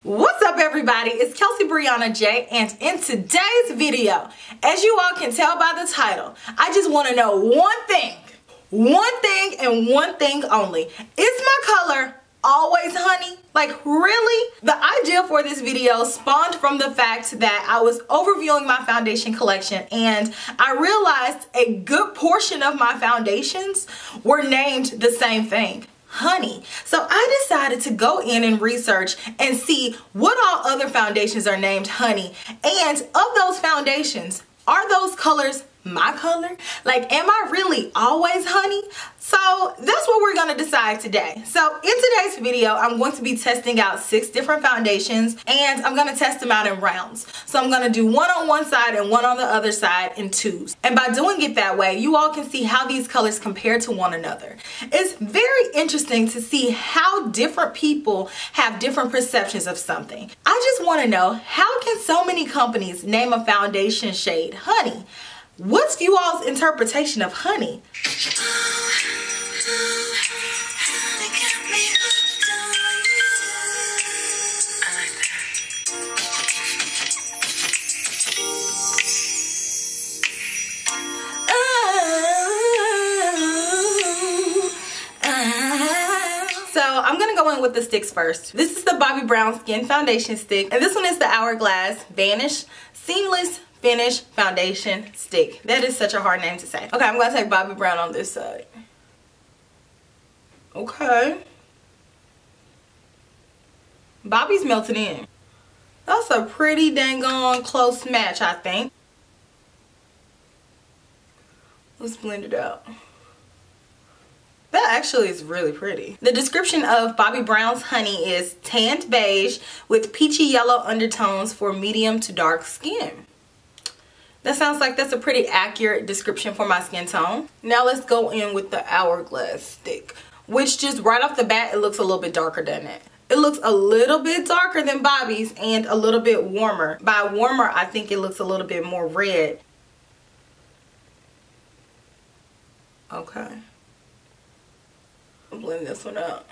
What's up everybody, it's Kelsee Briana J, and in today's video, as you all can tell by the title, I just want to know one thing and one thing only. Is my color always honey? Like, really? The idea for this video spawned from the fact that I was overviewing my foundation collection and I realized a good portion of my foundations were named the same thing. Honey. So I decided to go in and research and see what all other foundations are named honey, and of those foundations, are those colors my color? Like, am I really always honey? So that's what we're going to decide today. So in today's video, I'm going to be testing out 6 different foundations, and I'm going to test them out in rounds. So I'm going to do one on one side and one on the other side in 2s. And by doing it that way, you all can see how these colors compare to one another. It's very interesting to see how different people have different perceptions of something. I just want to know, how can so many companies name a foundation shade honey? What's you all's interpretation of honey? So I'm gonna go in with the sticks first. This is the Bobbi Brown Skin Foundation Stick, and this one is the Hourglass Vanish Seamless Finish Foundation Stick. That is such a hard name to say. Okay, I'm gonna take Bobbi Brown on this side. Okay. Bobbi's melted in. That's a pretty dang on close match, I think. Let's blend it out. That actually is really pretty. The description of Bobbi Brown's honey is tanned beige with peachy yellow undertones for medium to dark skin. That sounds like that's a pretty accurate description for my skin tone. Now let's go in with the Hourglass stick, which just right off the bat, it looks a little bit darker than it. It looks a little bit darker than Bobbi's and a little bit warmer. By warmer, I think it looks a little bit more red. Okay. I'll blend this one out.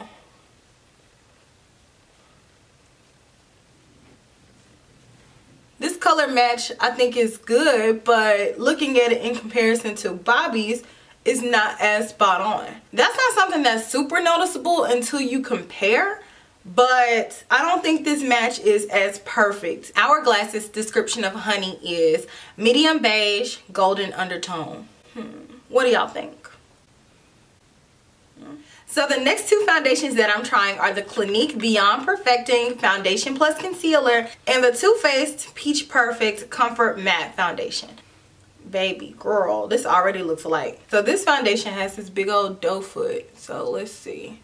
This color match I think is good, but looking at it in comparison to Bobbi's is not as spot on. That's not something that's super noticeable until you compare, but I don't think this match is as perfect. Hourglass's description of honey is medium beige, golden undertone. What do y'all think? So the next 2 foundations that I'm trying are the Clinique Beyond Perfecting Foundation Plus Concealer and the Too Faced Peach Perfect Comfort Matte Foundation. Baby girl, this already looks alike. So this foundation has this big old doe foot. So let's see.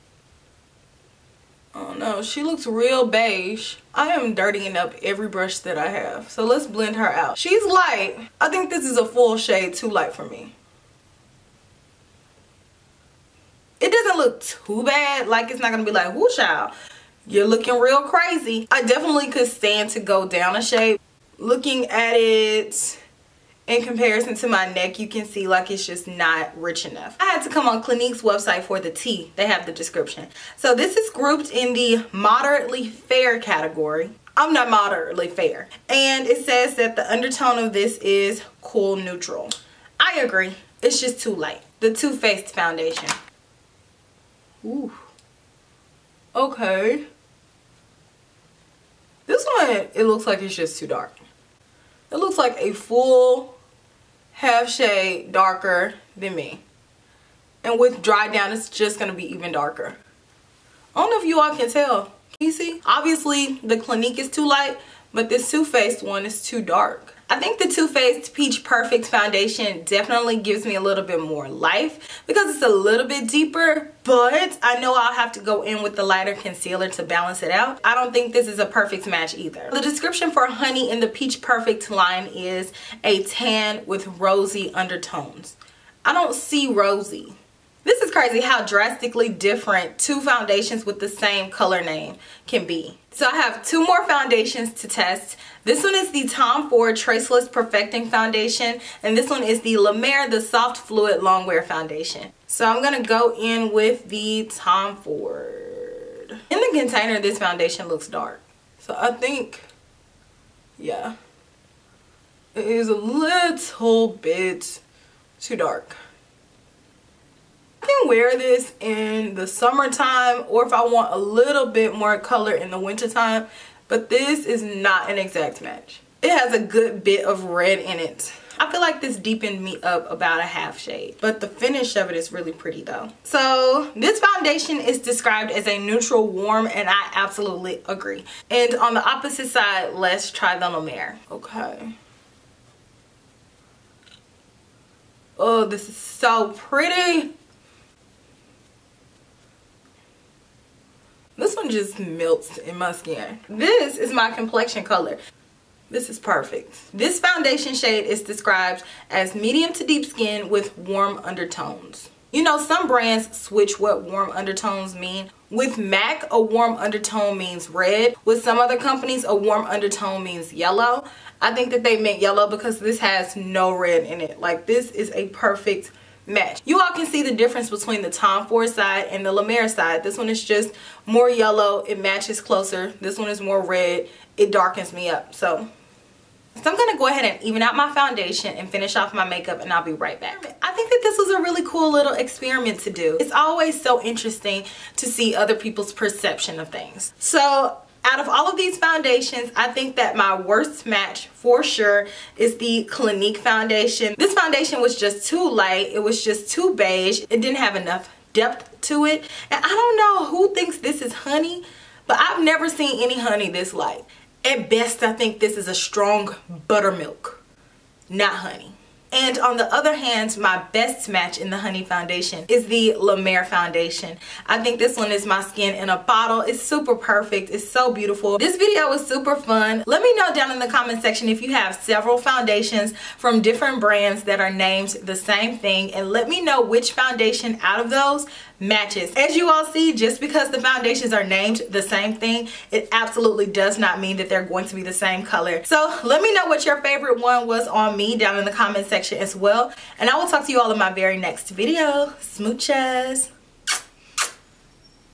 Oh no, she looks real beige. I am dirtying up every brush that I have. So let's blend her out. She's light. I think this is a full shade too light for me. It doesn't look too bad. Like, it's not gonna be like, whoo child, you're looking real crazy. I definitely could stand to go down a shade. Looking at it in comparison to my neck, you can see like it's just not rich enough. I had to come on Clinique's website for the tea. They have the description. So this is grouped in the moderately fair category. I'm not moderately fair. And it says that the undertone of this is cool neutral. I agree. It's just too light. The Too Faced foundation. Ooh. Okay. This one, it looks like it's just too dark. It looks like a full half shade darker than me. And with dry down, it's just going to be even darker. I don't know if you all can tell. Can you see? Obviously, the Clinique is too light, but this Too Faced one is too dark. I think the Too Faced Peach Perfect foundation definitely gives me a little bit more life because it's a little bit deeper, but I know I'll have to go in with the lighter concealer to balance it out. I don't think this is a perfect match either. The description for honey in the Peach Perfect line is a tan with rosy undertones. I don't see rosy. This is crazy how drastically different 2 foundations with the same color name can be. So I have 2 more foundations to test. This one is the Tom Ford Traceless Perfecting Foundation, and this one is the La Mer the Soft Fluid Longwear Foundation. So I'm going to go in with the Tom Ford. In the container, this foundation looks dark. So I think, yeah, it is a little bit too dark. I can wear this in the summertime or if I want a little bit more color in the wintertime, but this is not an exact match. It has a good bit of red in it. I feel like this deepened me up about a half shade, but the finish of it is really pretty though. So this foundation is described as a neutral warm, and I absolutely agree. And on the opposite side, let's try the La Mer. Okay. Oh, this is so pretty. This one just melts in my skin. This is my complexion color. This is perfect. This foundation shade is described as medium to deep skin with warm undertones. You know, some brands switch what warm undertones mean. With MAC, a warm undertone means red. With some other companies, a warm undertone means yellow. I think that they meant yellow because this has no red in it. Like, this is a perfect match. You all can see the difference between the Tom Ford side and the La Mer side. This one is just more yellow. It matches closer. This one is more red. It darkens me up. So I'm going to go ahead and even out my foundation and finish off my makeup, and I'll be right back. I think that this was a really cool little experiment to do. It's always so interesting to see other people's perception of things. So out of all of these foundations, I think that my worst match for sure is the Clinique foundation. This foundation was just too light. It was just too beige. It didn't have enough depth to it. And I don't know who thinks this is honey, but I've never seen any honey this light. At best, I think this is a strong buttermilk, not honey. And on the other hand, my best match in the honey foundation is the La Mer foundation. I think this one is my skin in a bottle. It's super perfect. It's so beautiful. This video was super fun. Let me know down in the comment section if you have several foundations from different brands that are named the same thing, and let me know which foundation out of those matches. As you all see, just because the foundations are named the same thing, it absolutely does not mean that they're going to be the same color. So let me know what your favorite one was on me down in the comment section as well, and I will talk to you all in my very next video. Smooches.